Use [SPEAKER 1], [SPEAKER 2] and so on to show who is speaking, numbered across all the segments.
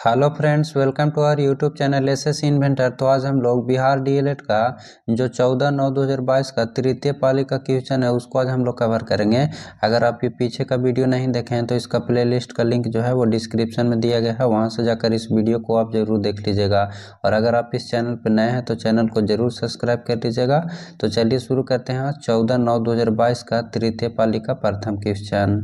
[SPEAKER 1] Hello friends, welcome to our YouTube channel SS inventor. तो आज हम लोग बिहार डीएलएड का जो 14/9/2022 का तृतीय पाली का क्वेश्चन है उसको आज हम लोग कवर करेंगे। अगर आप ये पीछे का वीडियो नहीं देखे हैं तो इसका प्लेलिस्ट का लिंक जो है वो डिस्क्रिप्शन में दिया गया है, वहाँ से जाकर इस वीडियो को आप ज़रूर देख लीजिएगा। और अगर आप इस चैनल पर नए हैं तो चैनल को ज़रूर सब्सक्राइब कर लीजिएगा। तो चलिए शुरू करते हैं 14/9/2022 का तृतीय पाली का प्रथम क्वेश्चन।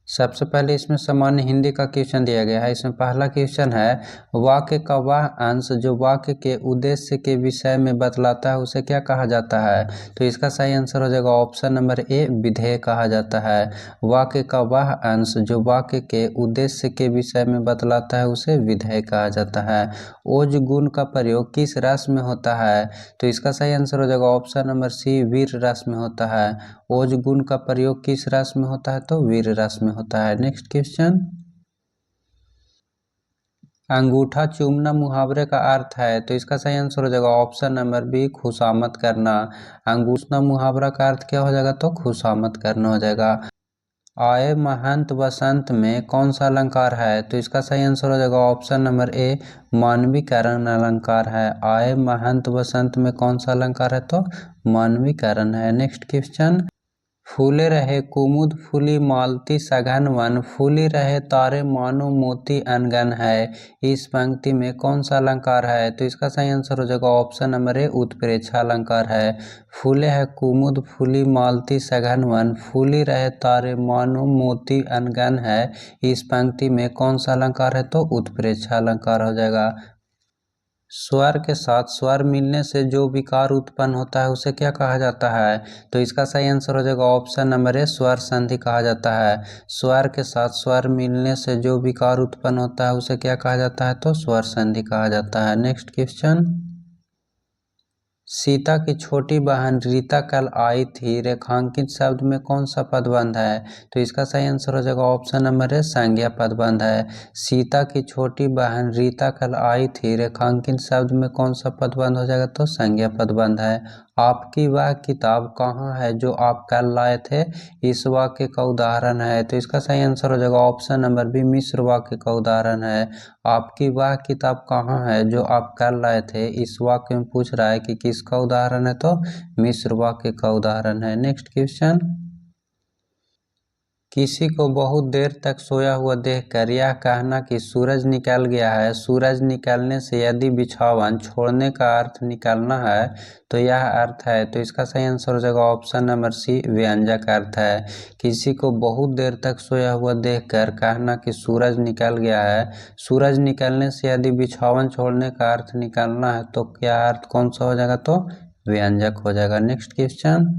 [SPEAKER 1] सबसे पहले इसमें सामान्य हिंदी का क्वेश्चन दिया गया है। इसमें पहला क्वेश्चन है, वाक्य का वह अंश जो वाक्य के उद्देश्य के विषय में बतलाता है उसे क्या कहा जाता है। तो इसका सही आंसर हो जाएगा ऑप्शन नंबर ए, विधेय कहा जाता है। वाक्य का वह अंश जो वाक्य के उद्देश्य के विषय में बतलाता है उसे विधेय कहा जाता है। ओज गुण का प्रयोग किस रस में होता है। तो इसका सही आंसर हो जाएगा ऑप्शन नंबर सी, वीर रस में होता है। ओज गुण का प्रयोग किस रस में होता है, तो वीर रस में होता है। नेक्स्ट क्वेश्चन, अंगूठा चूमना मुहावरे का अर्थ है। तो इसका सही आंसर हो जाएगा ऑप्शन नंबर बी, खुशामद करना। अंगूठा मुहावरा का अर्थ क्या हो जाएगा, तो खुशामद करना हो जाएगा। आए महंत बसंत में कौन सा अलंकार है। तो इसका सही आंसर हो जाएगा ऑप्शन नंबर ए, मानवीकरण अलंकार है। आए महंत बसंत में कौन सा अलंकार है, तो मानवीकरण है। नेक्स्ट क्वेश्चन, फूले रहे कुमुद फूली मालती सघन वन, फूली रहे तारे मानो मोती अनगन है। इस पंक्ति में कौन सा अलंकार है। तो इसका सही आंसर हो जाएगा ऑप्शन नंबर ए, उत्प्रेक्षा अलंकार है। फूले है कुमुद फूली मालती सघन वन, फूली रहे तारे मानो मोती अनगन है। इस पंक्ति में कौन सा अलंकार है, तो उत्प्रेक्षा अलंकार हो जाएगा। स्वर के साथ स्वर मिलने से जो विकार उत्पन्न होता है उसे क्या कहा जाता है। तो इसका सही आंसर हो जाएगा ऑप्शन नंबर ए, स्वर संधि कहा जाता है। स्वर के साथ स्वर मिलने से जो विकार उत्पन्न होता है उसे क्या कहा जाता है, तो स्वर संधि कहा जाता है। नेक्स्ट क्वेश्चन, सीता की छोटी बहन रीता कल आई थी रेखांकित शब्द में कौन सा पदबंध है। तो इसका सही आंसर हो जाएगा ऑप्शन नंबर ए, संज्ञा पदबंध है। सीता की छोटी बहन रीता कल आई थी रेखांकित शब्द में कौन सा पदबंध हो जाएगा, तो संज्ञा पदबंध है। आपकी वह किताब कहाँ है जो आप कल लाए थे, इस वाक्य का उदाहरण है। तो इसका सही आंसर हो जाएगा ऑप्शन नंबर बी, मिश्र वाक्य का उदाहरण है। आपकी वह किताब कहाँ है जो आप कल लाए थे, इस वाक्य में पूछ रहा है कि किसका उदाहरण है, तो मिश्र वाक्य का उदाहरण है। नेक्स्ट क्वेश्चन, किसी को बहुत देर तक सोया हुआ देखकर यह कहना कि सूरज निकल गया है, सूरज निकलने से यदि बिछावन छोड़ने का अर्थ निकालना है तो यह अर्थ है। तो इसका सही आंसर हो जाएगा ऑप्शन नंबर सी, व्यंजक अर्थ है। किसी को बहुत देर तक सोया हुआ देखकर कहना कि सूरज निकल गया है, सूरज निकलने से यदि बिछावन छोड़ने का अर्थ निकालना है तो क्या अर्थ कौन सा हो जाएगा, तो व्यंजक हो जाएगा। नेक्स्ट क्वेश्चन,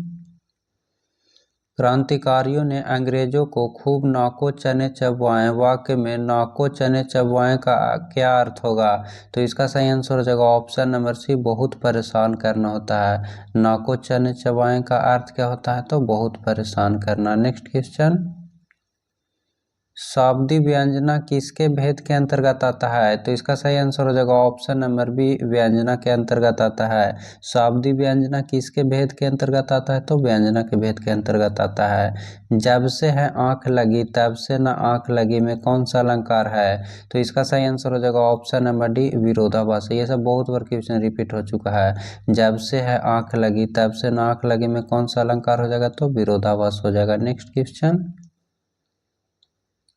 [SPEAKER 1] क्रांतिकारियों ने अंग्रेजों को खूब नाको चने चबवाएं, वाक्य में नाको चने चबवाएं का क्या अर्थ होगा। तो इसका सही आंसर हो जाएगा ऑप्शन नंबर सी, बहुत परेशान करना होता है। नाको चने चबाएं का अर्थ क्या होता है, तो बहुत परेशान करना। नेक्स्ट क्वेश्चन, शाब्दिक व्यंजना किसके भेद के अंतर्गत आता है। तो इसका सही आंसर हो जाएगा ऑप्शन नंबर बी, व्यंजना के अंतर्गत आता है। शाब्दिक व्यंजना किसके भेद के अंतर्गत आता है, तो व्यंजना के भेद के अंतर्गत आता है। जब से है आंख लगी तब से न आंख लगी में कौन सा अलंकार है। तो इसका सही आंसर हो जाएगा ऑप्शन नंबर डी, विरोधाभास। ये सब बहुत बार क्वेश्चन रिपीट हो चुका है। जब से है आंख लगी तब से न आंख लगी में कौन सा अलंकार हो जाएगा, तो विरोधाभास हो जाएगा। नेक्स्ट क्वेश्चन,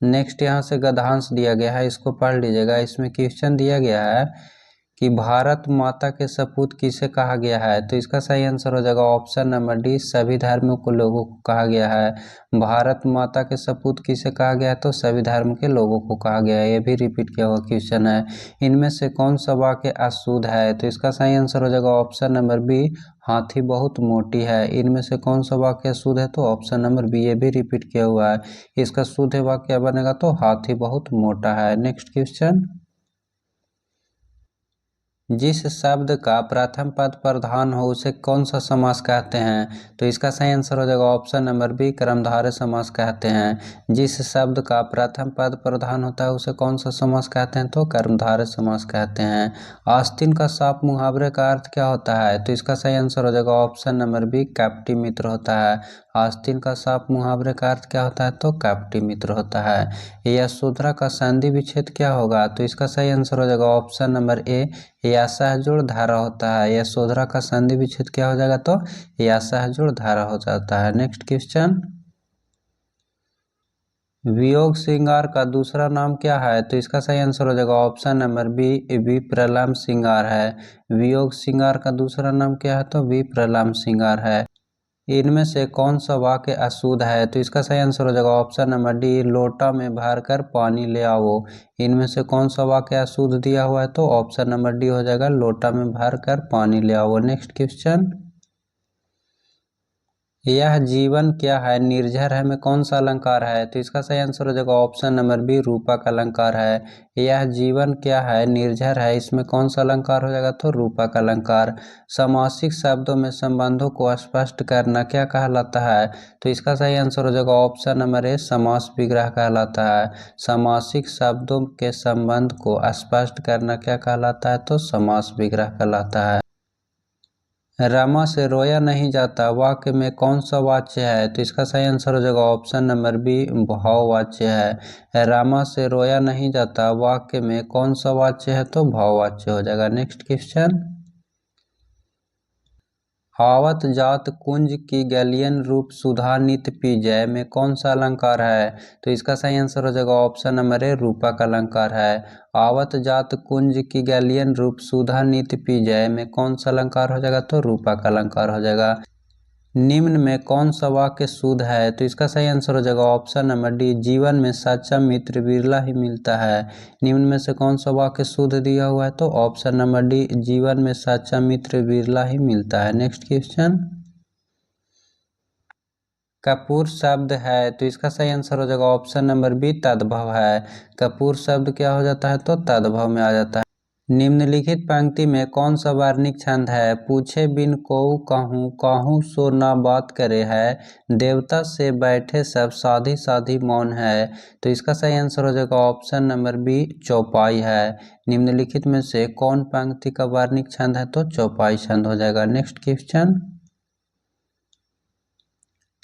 [SPEAKER 1] नेक्स्ट यहाँ से गद्यांश दिया गया है, इसको पढ़ लीजिएगा। इसमें क्वेश्चन दिया गया है कि भारत माता के सपूत किसे कहा गया है। तो इसका सही आंसर हो जाएगा ऑप्शन नंबर डी, सभी धर्मों को लोगों को कहा गया है। भारत माता के सपूत किसे कहा गया है, तो सभी धर्म के लोगों को कहा गया है। ये भी रिपीट किया हुआ क्वेश्चन है। इनमें से कौन सा वाक्य अशुद्ध है। तो इसका सही आंसर हो जाएगा ऑप्शन नंबर बी, हाथी बहुत मोटी है। इनमें से कौन सा वाक्य शुद्ध है, तो ऑप्शन नंबर बी, ये भी रिपीट किया हुआ है। इसका शुद्ध वाक्य बनेगा तो हाथी बहुत मोटा है। नेक्स्ट क्वेश्चन, जिस शब्द का प्रथम पद प्रधान हो उसे कौन सा समास कहते हैं? तो इसका सही आंसर हो जाएगा ऑप्शन नंबर बी, कर्मधारय समास कहते हैं। जिस शब्द का प्रथम पद प्रधान होता है उसे कौन सा समास कहते हैं? तो कर्मधारय समास कहते हैं। आस्तीन का साप मुहावरे का अर्थ क्या होता है? तो इसका सही आंसर हो जाएगा ऑप्शन नंबर बी, कपटी मित्र होता है। आस्तीन का साप मुहावरे का अर्थ क्या होता है? तो कपटी मित्र होता है। यशोधरा का संधि विच्छेद क्या होगा? तो इसका सही आंसर हो जाएगा ऑप्शन नंबर ए, या सहजोड़ धारा होता है। यशोधरा का संधि विच्छेद क्या हो जाएगा? तो या सहजोड़ धारा हो जाता है। नेक्स्ट क्वेश्चन, वियोग श्रृंगार का दूसरा नाम क्या है? तो इसका सही आंसर हो जाएगा ऑप्शन नंबर बी, विप्रलम्ब श्रृंगार है। वियोग श्रृंगार का दूसरा नाम क्या है? तो विप्रलम्ब श्रृंगार है। इनमें से कौन सा वाक्य अशुद्ध है? तो इसका सही आंसर हो जाएगा ऑप्शन नंबर डी, लोटा में भरकर पानी ले आओ। इनमें से कौन सा वाक्य अशुद्ध दिया हुआ है? तो ऑप्शन नंबर डी हो जाएगा, लोटा में भरकर पानी ले आओ। नेक्स्ट क्वेश्चन, यह जीवन क्या है निर्झर है में कौन सा अलंकार है? तो इसका सही आंसर हो जाएगा ऑप्शन नंबर बी, रूपक अलंकार है। यह जीवन क्या है निर्झर है, इसमें कौन सा अलंकार हो जाएगा? तो रूपक अलंकार। समासिक शब्दों में संबंधों को स्पष्ट करना क्या कहलाता है? तो इसका सही आंसर हो जाएगा ऑप्शन नंबर ए, समास विग्रह कहलाता है। समासिक शब्दों के संबंध को स्पष्ट करना क्या कहलाता है? तो समास विग्रह कहलाता है। रमा से रोया नहीं जाता वाक्य में कौन सा वाच्य है? तो इसका सही आंसर हो जाएगा ऑप्शन नंबर बी, भाववाच्य है। रमा से रोया नहीं जाता वाक्य में कौन सा वाच्य है? तो भाववाच्य हो जाएगा। नेक्स्ट क्वेश्चन, आवत जात कुंज की गलियन रूप सुधा नित पी जय में कौन सा अलंकार है? तो इसका सही आंसर हो जाएगा ऑप्शन नंबर ए, रूपक अलंकार है। आवत जात कुंज की गलियन रूप सुधा नित पी जय में कौन सा अलंकार हो जाएगा? तो रूपक अलंकार हो जाएगा। निम्न में कौन सा वाक्य शुद्ध है? तो इसका सही आंसर हो जाएगा ऑप्शन नंबर डी, जीवन में सच्चा मित्र बिरला ही मिलता है। निम्न में से कौन सा वाक्य शुद्ध दिया हुआ है? तो ऑप्शन नंबर डी, जीवन में सच्चा मित्र बिरला ही मिलता है। नेक्स्ट क्वेश्चन, कपूर शब्द है तो इसका सही आंसर हो जाएगा ऑप्शन नंबर बी, तद्भव है। कपूर शब्द क्या हो जाता है? तो तद्भव में आ जाता है। निम्नलिखित पंक्ति में कौन सा वर्णिक छंद है? पूछे बिन कोऊ कहूँ, कहूँ सो ना बात करे है, देवता से बैठे सब साधी साधी मौन है। तो इसका सही आंसर हो जाएगा ऑप्शन नंबर बी, चौपाई है। निम्नलिखित में से कौन पंक्ति का वर्णिक छंद है? तो चौपाई छंद हो जाएगा। नेक्स्ट क्वेश्चन,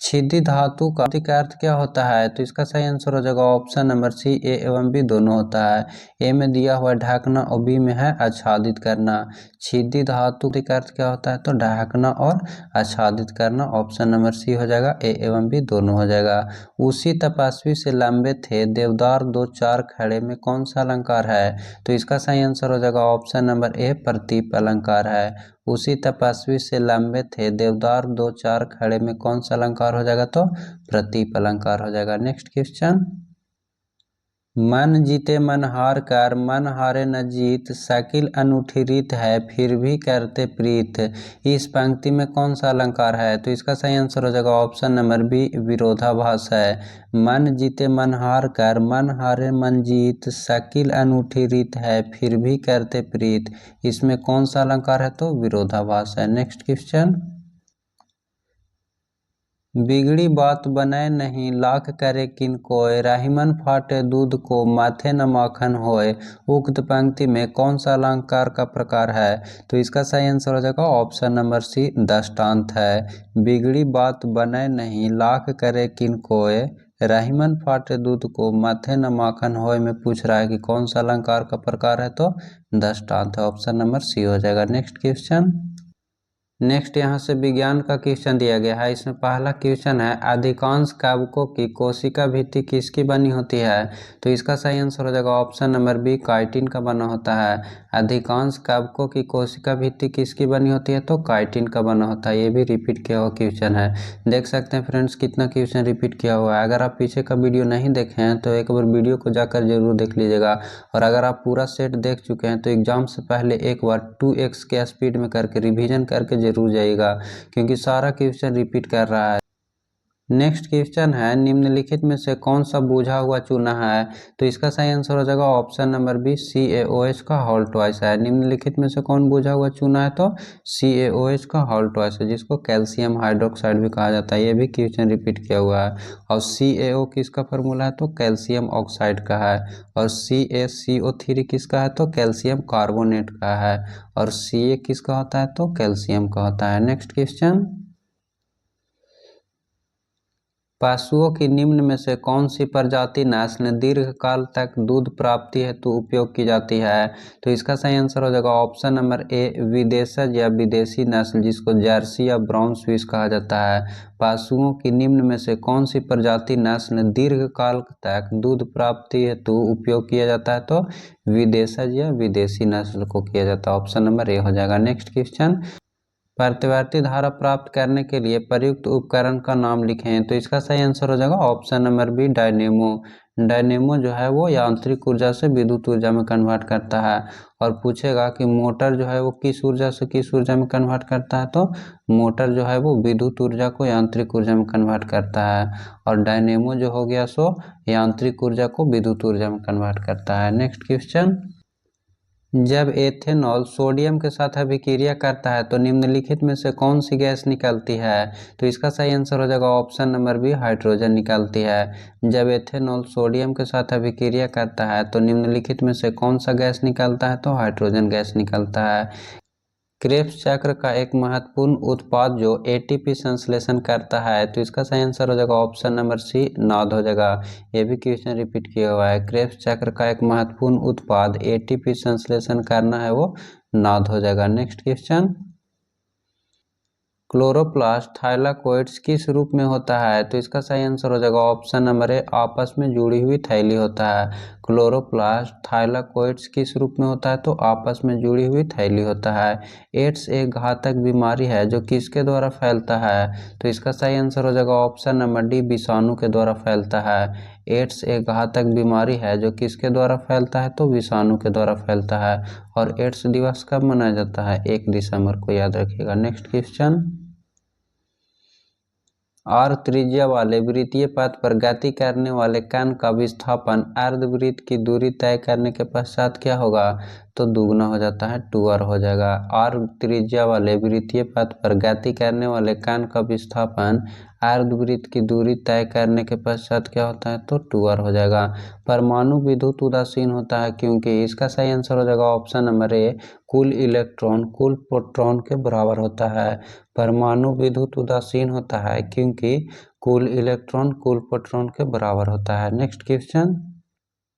[SPEAKER 1] छिद्दी धातु का अर्थ क्या होता है? तो इसका सही आंसर हो जाएगा ऑप्शन नंबर सी, ए एवं बी दोनों होता है। ए में दिया हुआ ढकना और बी में है आच्छादित करना। छिद्दी धातु का अर्थ क्या होता है? तो ढकना और आच्छादित करना। ऑप्शन नंबर सी हो जाएगा, ए एवं बी दोनों हो जाएगा। उसी तपस्वी से लंबे थे देवदार दो चार खड़े में कौन सा अलंकार है? तो इसका सही आंसर हो जाएगा ऑप्शन नंबर ए, प्रतीप अलंकार है। उसी तपस्वी से लंबे थे देवदार दो चार खड़े में कौन सा अलंकार हो जाएगा? तो प्रतीप अलंकार हो जाएगा। नेक्स्ट क्वेश्चन, मन जीते मन हार कर मन हारे न जीत, शकील अनूठी रीत है फिर भी करते प्रीत। इस पंक्ति में कौन सा अलंकार है? तो इसका सही आंसर हो जाएगा ऑप्शन नंबर बी, विरोधाभास है। मन जीते मन हार कर मन हारे मन जीत, शकील अनूठी रीत है फिर भी करते प्रीत। इसमें कौन सा अलंकार है? तो विरोधाभास है। नेक्स्ट क्वेश्चन, बिगड़ी बात बने नहीं लाख करे किन कोय, रहीमन फाटे दूध को माथे न माखन होए। उक्त पंक्ति में कौन सा अलंकार का प्रकार है? तो इसका सही आंसर हो जाएगा ऑप्शन नंबर सी, दृष्टांत है। बिगड़ी बात बने नहीं लाख करे किन कोय, रहीमन फाटे दूध को माथे न माखन होए में पूछ रहा है कि कौन सा अलंकार का प्रकार है? तो दृष्टांत है। ऑप्शन नंबर सी हो जाएगा। नेक्स्ट क्वेश्चन, नेक्स्ट यहाँ से विज्ञान का क्वेश्चन दिया गया है। इसमें पहला क्वेश्चन है, अधिकांश कवकों की कोशिका भित्ति किसकी बनी होती है? तो इसका सही आंसर हो जाएगा ऑप्शन नंबर बी, काइटिन का बना होता है। अधिकांश कवकों की कोशिका भित्ति किसकी बनी होती है? तो काइटिन का बना होता है। ये भी रिपीट किया हुआ क्वेश्चन है। देख सकते हैं फ्रेंड्स कितना क्वेश्चन रिपीट किया हुआ है। अगर आप पीछे का वीडियो नहीं देखे हैं तो एक बार वीडियो को जाकर जरूर देख लीजिएगा। और अगर आप पूरा सेट देख चुके हैं तो एग्जाम से पहले एक बार 2x के स्पीड में करके रिविजन करके जरूर जाइएगा, क्योंकि सारा क्वेश्चन रिपीट कर रहा है। नेक्स्ट क्वेश्चन है, निम्नलिखित में से कौन सा बुझा हुआ चूना है? तो इसका सही आंसर हो जाएगा ऑप्शन नंबर बी, CaOH का हॉल ट्वाइस है। निम्नलिखित में से कौन बुझा हुआ चूना है? तो CaOH का हॉल ट्वाइस है, जिसको कैल्शियम हाइड्रोक्साइड भी कहा जाता है। ये भी क्वेश्चन रिपीट किया हुआ है। और CaO किसका फॉर्मूला है? तो कैल्शियम ऑक्साइड का है। और CaCO3 किसका है? तो कैल्शियम कार्बोनेट का है। और Ca किसका होता है? तो कैल्शियम का होता है। नेक्स्ट क्वेश्चन, पशुओं की निम्न में से कौन सी प्रजाति नस्ल दीर्घकाल तक दूध प्राप्ति हेतु उपयोग की जाती है? तो इसका सही आंसर हो जाएगा ऑप्शन नंबर ए, विदेशज या विदेशी नस्ल, जिसको जर्सी या ब्राउन स्विस कहा जाता है। पशुओं की निम्न में से कौन सी प्रजाति नस्ल दीर्घकाल तक दूध प्राप्ति हेतु उपयोग किया जाता है? तो विदेशज या विदेशी नस्ल को किया जाता है। ऑप्शन नंबर ए हो जाएगा। नेक्स्ट क्वेश्चन, प्रतिवर्ती धारा प्राप्त करने के लिए प्रयुक्त उपकरण का नाम लिखें। तो इसका सही आंसर हो जाएगा option number B, dynamo. Dynamo जो है वो यांत्रिक ऊर्जा से विद्युत ऊर्जा में कन्वर्ट करता है। और पूछेगा कि मोटर जो है वो किस ऊर्जा से किस ऊर्जा में कन्वर्ट करता है? तो मोटर जो है वो विद्युत ऊर्जा को यांत्रिक ऊर्जा में कन्वर्ट करता है। और डायनेमो जो हो गया सो यांत्रिक ऊर्जा को विद्युत ऊर्जा में कन्वर्ट करता है। नेक्स्ट क्वेश्चन, जब एथेनॉल सोडियम के साथ अभिक्रिया करता है तो निम्नलिखित में से कौन सी गैस निकलती है? तो इसका सही आंसर हो जाएगा ऑप्शन नंबर बी, हाइड्रोजन निकलती है। जब एथेनॉल सोडियम के साथ अभिक्रिया करता है तो निम्नलिखित में से कौन सा गैस निकलता है? तो हाइड्रोजन गैस निकलता है। क्रेब्स चक्र का एक महत्वपूर्ण उत्पाद जो एटीपी संश्लेषण करता है, तो इसका सही आंसर हो जाएगा ऑप्शन नंबर सी, नाद हो जाएगा। ये भी क्वेश्चन रिपीट किया हुआ है। क्रेब्स चक्र का एक महत्वपूर्ण उत्पाद एटीपी संश्लेषण करना है, वो नाद हो जाएगा। नेक्स्ट क्वेश्चन, क्लोरोप्लास्ट थाइलाकोइड्स किस रूप में होता है? तो इसका सही आंसर हो जाएगा ऑप्शन नंबर ए, आपस में जुड़ी हुई थैली होता है। क्लोरोप्लास्ट थाइलाकोइड्स किस रूप में होता है? तो आपस में जुड़ी हुई थैली होता है। एड्स एक घातक बीमारी है जो किसके द्वारा फैलता है? तो इसका सही आंसर हो जाएगा ऑप्शन नंबर डी, विषाणु के द्वारा फैलता है। एड्स एक घातक बीमारी है जो किसके द्वारा फैलता है? तो विषाणु के द्वारा फैलता है। और एड्स दिवस कब मनाया जाता है? 1 दिसंबर को, याद रखिएगा। नेक्स्ट क्वेश्चन, आर त्रिज्या वाले वृत्तीय पथ पर गति करने वाले कण का विस्थापन अर्धवृत्त की दूरी तय करने के पश्चात क्या होगा? तो दुगना हो जाता है, 2r हो जाएगा। आर त्रिज्या वाले वृत्तीय पथ पर गति करने वाले कण का विस्थापन अर्धवृत्त की दूरी तय करने के पश्चात क्या होता है? तो 2r हो जाएगा। परमाणु विद्युत उदासीन होता है क्योंकि, इसका सही आंसर हो जाएगा ऑप्शन नंबर ए, कुल इलेक्ट्रॉन कुल प्रोटॉन के बराबर होता है। परमाणु विद्युत उदासीन होता है क्योंकि कुल इलेक्ट्रॉन कुल प्रोटॉन के बराबर होता है। नेक्स्ट क्वेश्चन,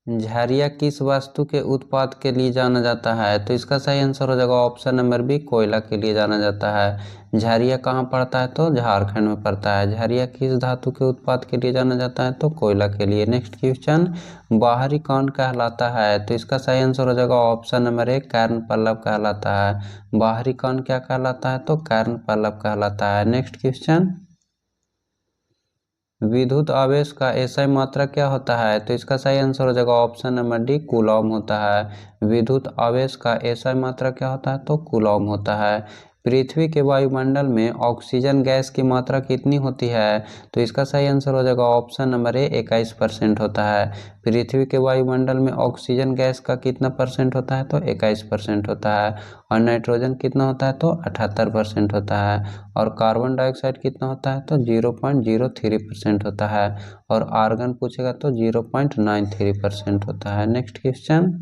[SPEAKER 1] झरिया किस वस्तु के उत्पाद के लिए जाना जाता है? तो इसका सही आंसर हो जाएगा ऑप्शन नंबर बी, कोयला के लिए जाना जाता है। झरिया कहाँ पड़ता है? तो झारखंड में पड़ता है। झरिया किस धातु के उत्पाद के लिए जाना जाता है? तो कोयला के लिए। नेक्स्ट क्वेश्चन, बाहरी कण कहलाता है? तो इसका सही आंसर हो जाएगा ऑप्शन नंबर ए, कर्ण पल्लव कहलाता है। बाहरी कण क्या कहलाता है? तो कर्ण पल्लव कहलाता है। नेक्स्ट क्वेश्चन, विद्युत आवेश का एसआई मात्रा क्या होता है? तो इसका सही आंसर हो जाएगा ऑप्शन नंबर डी, कूलॉम होता है। विद्युत आवेश का एसआई मात्रा क्या होता है? तो कूलॉम होता है। पृथ्वी के वायुमंडल में ऑक्सीजन गैस की मात्रा कितनी होती है? तो इसका सही आंसर हो जाएगा ऑप्शन नंबर ए, 21% होता है। पृथ्वी के वायुमंडल में ऑक्सीजन गैस का कितना परसेंट होता है? तो 21% होता है। और नाइट्रोजन कितना होता है? तो 78% होता है। और कार्बन डाइऑक्साइड कितना होता है? तो 0.03% होता है। और आर्गन पूछेगा तो 0.93% होता है। नेक्स्ट क्वेश्चन,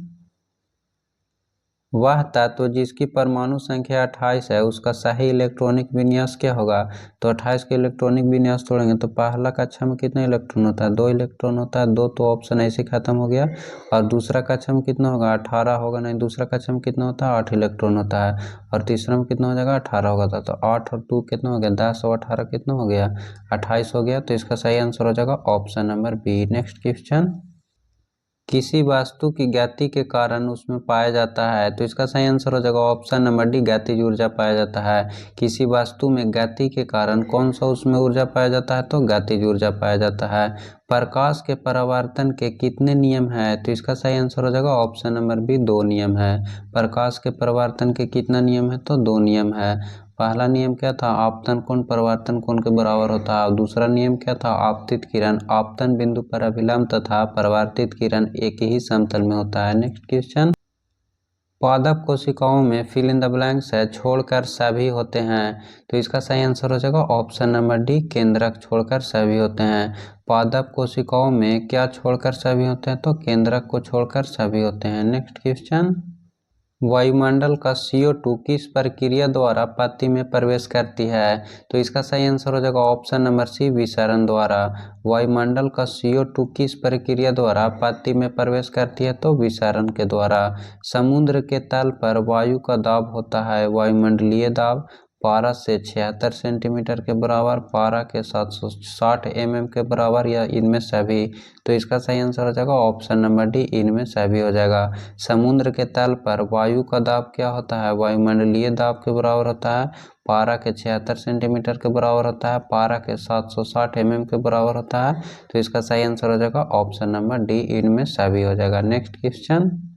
[SPEAKER 1] वह तत्व जिसकी परमाणु संख्या 28 है उसका सही इलेक्ट्रॉनिक विन्यास क्या होगा? तो 28 के इलेक्ट्रॉनिक विन्यास तोड़ेंगे तो पहला कक्षा में कितना इलेक्ट्रॉन होता है? 2 इलेक्ट्रॉन होता है। 2 तो ऑप्शन ऐसे खत्म हो गया। और दूसरा कक्षा में कितना होगा? 18 होगा। नहीं, दूसरा कक्षा में कितना होता है? 8 इलेक्ट्रॉन होता है। और तीसरा में कितना हो जाएगा? 18 होगा। तो 8 और 2 कितना हो गया? 10 और 18 कितना हो गया? 28 हो गया। तो इसका सही आंसर हो जाएगा option number B. Next question, किसी वस्तु की गति के कारण उसमें पाया जाता है? तो इसका सही आंसर हो जाएगा ऑप्शन नंबर डी, गतिज ऊर्जा पाया जाता है। किसी वस्तु में गति के कारण कौन सा उसमें ऊर्जा पाया जाता है? तो गतिज ऊर्जा पाया जाता है। प्रकाश के परावर्तन के कितने नियम हैं? तो इसका सही आंसर हो जाएगा ऑप्शन नंबर बी, 2 नियम है। प्रकाश के परावर्तन के कितना नियम है? तो 2 नियम है। पहला नियम क्या था, आपतन कोण परावर्तन कोण के बराबर होता है। और दूसरा नियम क्या था, आपतित किरण आपतन बिंदु पर अभिलंब तथा परावर्तित किरण एक ही समतल में होता है। नेक्स्ट क्वेश्चन, पादप कोशिकाओं में फिल इन द ब्लैंक्स है, छोड़कर सभी होते हैं। तो इसका सही आंसर हो जाएगा ऑप्शन नंबर डी, केंद्रक छोड़कर सभी होते हैं। पादप कोशिकाओं में क्या छोड़कर सभी होते हैं, तो केंद्रक को छोड़कर सभी होते हैं। नेक्स्ट क्वेश्चन, वायुमंडल का CO2 किस प्रक्रिया द्वारा पत्ती में प्रवेश करती है। तो इसका सही आंसर हो जाएगा ऑप्शन नंबर सी, विसरण द्वारा। वायुमंडल का CO2 किस प्रक्रिया द्वारा पत्ती में प्रवेश करती है, तो विसरण के द्वारा। समुद्र के तल पर वायु का दाब होता है वायुमंडलीय दाब, पारा से 76 सेंटीमीटर के बराबर, पारा के 760 mm के बराबर, या इनमें सभी। तो इसका सही आंसर हो जाएगा ऑप्शन नंबर डी, इनमें सभी हो जाएगा। समुद्र के तल पर वायु का दाब क्या होता है, वायुमंडलीय दाब के बराबर होता है, पारा के 76 सेंटीमीटर के बराबर होता है, पारा के 760 mm के बराबर होता है। तो इसका सही आंसर हो जाएगा ऑप्शन नंबर डी, इनमें सभी हो जाएगा। नेक्स्ट क्वेश्चन,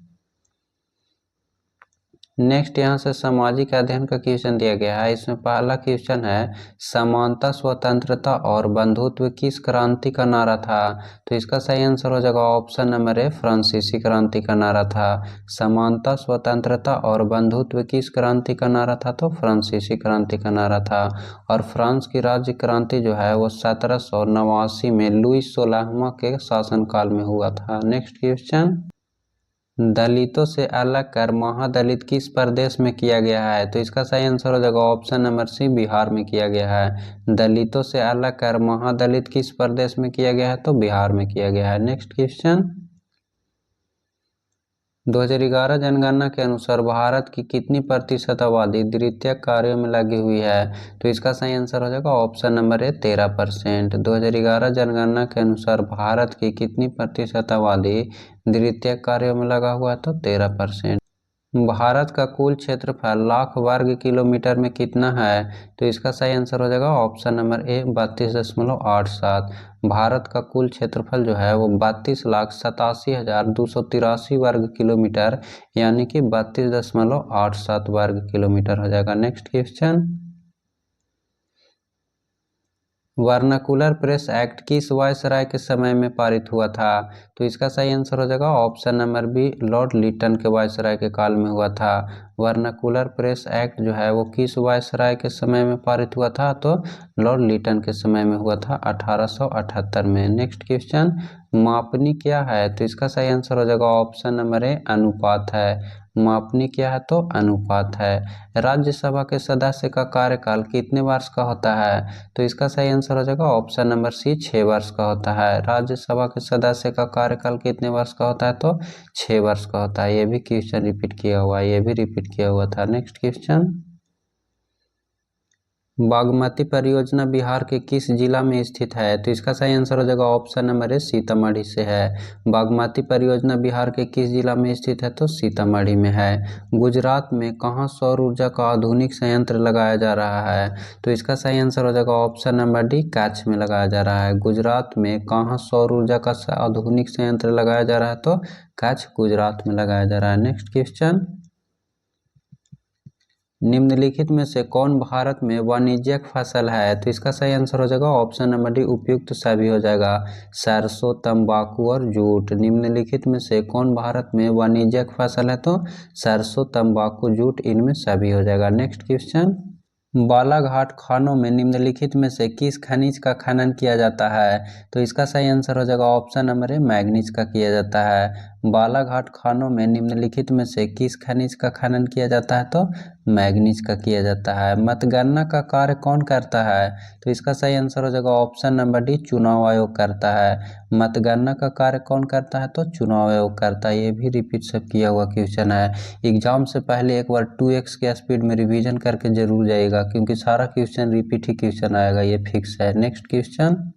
[SPEAKER 1] नेक्स्ट यहाँ से सामाजिक अध्ययन का क्वेश्चन दिया गया है। इसमें पहला क्वेश्चन है, समानता स्वतंत्रता और बंधुत्व किस क्रांति का नारा था। तो इसका सही आंसर हो जाएगा ऑप्शन नंबर ए, फ्रांसीसी क्रांति का नारा था। समानता स्वतंत्रता और बंधुत्व किस क्रांति का नारा था, तो फ्रांसीसी क्रांति का नारा था। और फ्रांस की राज्य क्रांति जो है वो 1789 में लुई 16वां के शासनकाल में हुआ था। नेक्स्ट क्वेश्चन, दलितों से अलग कर महादलित किस प्रदेश में किया गया है। तो इसका सही आंसर हो जाएगा ऑप्शन नंबर सी, बिहार में किया गया है। दलितों से अलग कर महादलित किस प्रदेश में किया गया है, तो बिहार में किया गया है। नेक्स्ट क्वेश्चन, 2011 जनगणना के अनुसार भारत की कितनी प्रतिशत आबादी द्वितीयक कार्यों में लगी हुई है। तो इसका सही आंसर हो जाएगा ऑप्शन नंबर ए, 13%। 2011 जनगणना के अनुसार भारत की कितनी प्रतिशत आबादी द्वितीयक कार्यों में लगा हुआ है, तो 13%। भारत का कुल क्षेत्रफल लाख वर्ग किलोमीटर में कितना है। तो इसका सही आंसर हो जाएगा ऑप्शन नंबर ए, 32.87। भारत का कुल क्षेत्रफल जो है वो 32,87,283 वर्ग किलोमीटर, यानी कि 32.87 वर्ग किलोमीटर हो जाएगा। Next question, vernacular press act किस वायसराय के समय में पारित हुआ था। तो इसका सही आंसर हो जाएगा option number B, Lord Lytton के वायसराय के काल में हुआ था। वर्नाकुलर प्रेस एक्ट जो है वो किस वायसराय के समय में पारित हुआ था, तो लॉर्ड लिटन के समय में हुआ था, 1878 में। नेक्स्ट क्वेश्चन, मापनी क्या है। तो इसका सही आंसर हो जाएगा ऑप्शन नंबर ए, अनुपात है। मापनी क्या है, तो अनुपात है। राज्यसभा के सदस्य का कार्यकाल कितने वर्ष का होता है। तो इसका सही आंसर हो जाएगा ऑप्शन नंबर सी, 6 वर्ष का होता है। राज्यसभा के सदस्य का कार्यकाल कितने वर्ष का होता है, तो 6 वर्ष का होता है। ये भी क्वेश्चन रिपीट किया हुआ है, ये भी रिपीट किया हुआ था। नेक्स्ट क्वेश्चन, बागमती परियोजना बिहार के किस जिला में स्थित है। तो इसका सही आंसर हो जाएगा ऑप्शन नंबर ए, सीतामढ़ी से है। बागमती परियोजना बिहार के किस जिला में स्थित है, तो सीतामढ़ी में है। गुजरात में कहाँ सौर ऊर्जा का आधुनिक संयंत्र लगाया जा रहा है। तो इसका सही आंसर हो जाएगा ऑप्शन नंबर डी, कच्छ में लगाया जा रहा है। गुजरात में कहाँ सौर ऊर्जा का आधुनिक संयंत्र लगाया जा रहा है, तो कच्छ गुजरात में लगाया जा रहा है। नेक्स्ट क्वेश्चन, निम्नलिखित में से कौन भारत में वाणिज्यिक फसल है। तो इसका सही आंसर हो जाएगा ऑप्शन नंबर डी, उपयुक्त सभी हो जाएगा। सरसों, तंबाकू और जूट। निम्नलिखित में से कौन भारत में वाणिज्यिक फसल है, तो सरसों, तंबाकू, जूट, इनमें सभी हो जाएगा। नेक्स्ट क्वेश्चन, बालाघाट खानों में निम्नलिखित में से किस खनिज का खनन किया जाता है। तो इसका सही आंसर हो जाएगा ऑप्शन नंबर ए, मैग्नीज का किया जाता है। बालाघाट खानों में निम्नलिखित में से किस खनिज का खनन किया जाता है, तो मैग्नीज का किया जाता है। मतगणना का कार्य कौन करता है। तो इसका सही आंसर हो जाएगा ऑप्शन नंबर डी, चुनाव आयोग करता है। मतगणना का कार्य कौन करता है, तो चुनाव आयोग करता है। ये भी रिपीट सब किया हुआ क्वेश्चन है। एग्जाम से पहले एक बार 2x के स्पीड में रिवीजन करके जरूर जाइएगा, क्योंकि सारा क्वेश्चन रिपीट ही क्वेश्चन आएगा, ये फिक्स है। नेक्स्ट क्वेश्चन,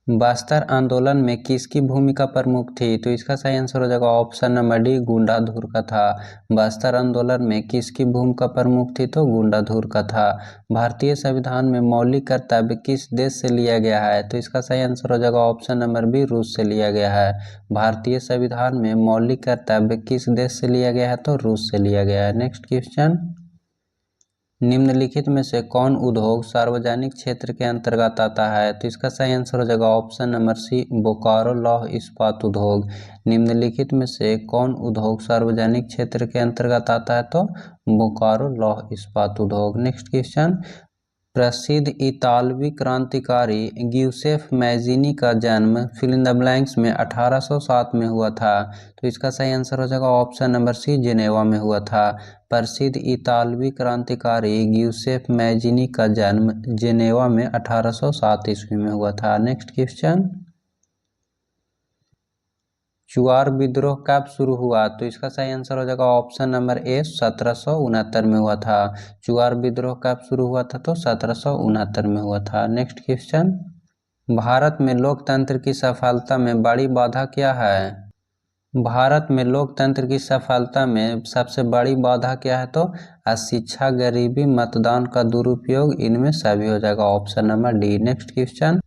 [SPEAKER 1] बस्तर आंदोलन में किसकी भूमिका प्रमुख थी। तो इसका सही आंसर हो जाएगा ऑप्शन नंबर डी, गुंडाधुर का था। बस्तर आंदोलन में किसकी भूमिका प्रमुख थी, तो गुंडाधुर का था। भारतीय संविधान में मौलिक कर्तव्य किस देश से लिया गया है। तो इसका सही आंसर हो जाएगा ऑप्शन नंबर बी, रूस से लिया गया है। भारतीय संविधान में मौलिक कर्तव्य किस देश से लिया गया है, तो रूस से लिया गया है। नेक्स्ट क्वेश्चन, निम्नलिखित में से कौन उद्योग सार्वजनिक क्षेत्र के अंतर्गत आता है? तो इसका सही आंसर हो जाएगा ऑप्शन नंबर सी, बोकारो लौह इस्पात उद्योग। निम्नलिखित में से कौन उद्योग सार्वजनिक क्षेत्र के अंतर्गत आता है? तो बोकारो लौह इस्पात उद्योग। नेक्स्ट क्वेश्चन, प्रसिद्ध इतालवी क्रांतिकारी ग्यूसेफ मैज़ीनी का जन्म फिल इन द ब्लैंक्स में 1807 में हुआ था। तो इसका सही आंसर हो जाएगा ऑप्शन नंबर सी, जेनेवा में हुआ था। प्रसिद्ध इतालवी क्रांतिकारी ग्यूसेफ मैज़ीनी का जन्म जेनेवा में 1807 ईस्वी में हुआ था। नेक्स्ट क्वेश्चन, चुआर विद्रोह कब शुरू हुआ? तो इसका सही आंसर हो जाएगा ऑप्शन नंबर ए, 1769 में हुआ था। चुआर विद्रोह कब शुरू हुआ था? तो 1769 में हुआ था। नेक्स्ट क्वेश्चन, भारत में लोकतंत्र की सफलता में बड़ी बाधा क्या है? भारत में लोकतंत्र की सफलता में सबसे बड़ी बाधा क्या है? तो अशिक्षा, गरीबी, मतदान का दुरुपयोग, इनमें सभी हो जाएगा option number D. Next question,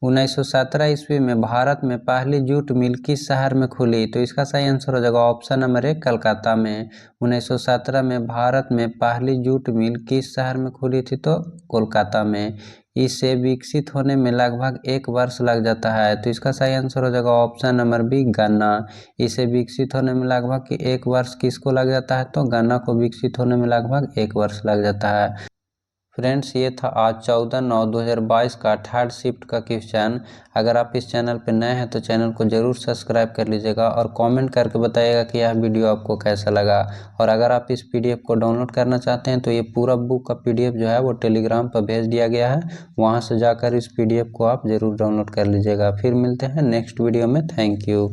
[SPEAKER 1] 1917 ईस्वी में भारत में पहली जूट मिल किस शहर में खुली? तो इसका सही आंसर हो जाएगा ऑप्शन नंबर ए, कलकत्ता में। 1917 में भारत में पहली जूट मिल किस शहर में खुली थी? तो कोलकाता में। इसे विकसित होने में लगभग 1 वर्ष लग जाता है। तो इसका सही आंसर हो जाएगा ऑप्शन नंबर बी, गन्ना। इसे विकसित होने में लगभग 1 वर्ष किसको लग जाता है? तो गन्ना को विकसित होने में लगभग 1 वर्ष लग जाता है। फ्रेंड्स, ये था आज 14/9/2022 का थर्ड शिफ्ट का क्वेश्चन। अगर आप इस चैनल पर नए हैं तो चैनल को ज़रूर सब्सक्राइब कर लीजिएगा और कमेंट करके बताइएगा कि यह वीडियो आपको कैसा लगा। और अगर आप इस पीडीएफ को डाउनलोड करना चाहते हैं तो ये पूरा बुक का पीडीएफ जो है वो टेलीग्राम पर भेज दिया गया है, वहाँ से जाकर इस पीडीएफ को आप ज़रूर डाउनलोड कर लीजिएगा। फिर मिलते हैं नेक्स्ट वीडियो में। Thank you.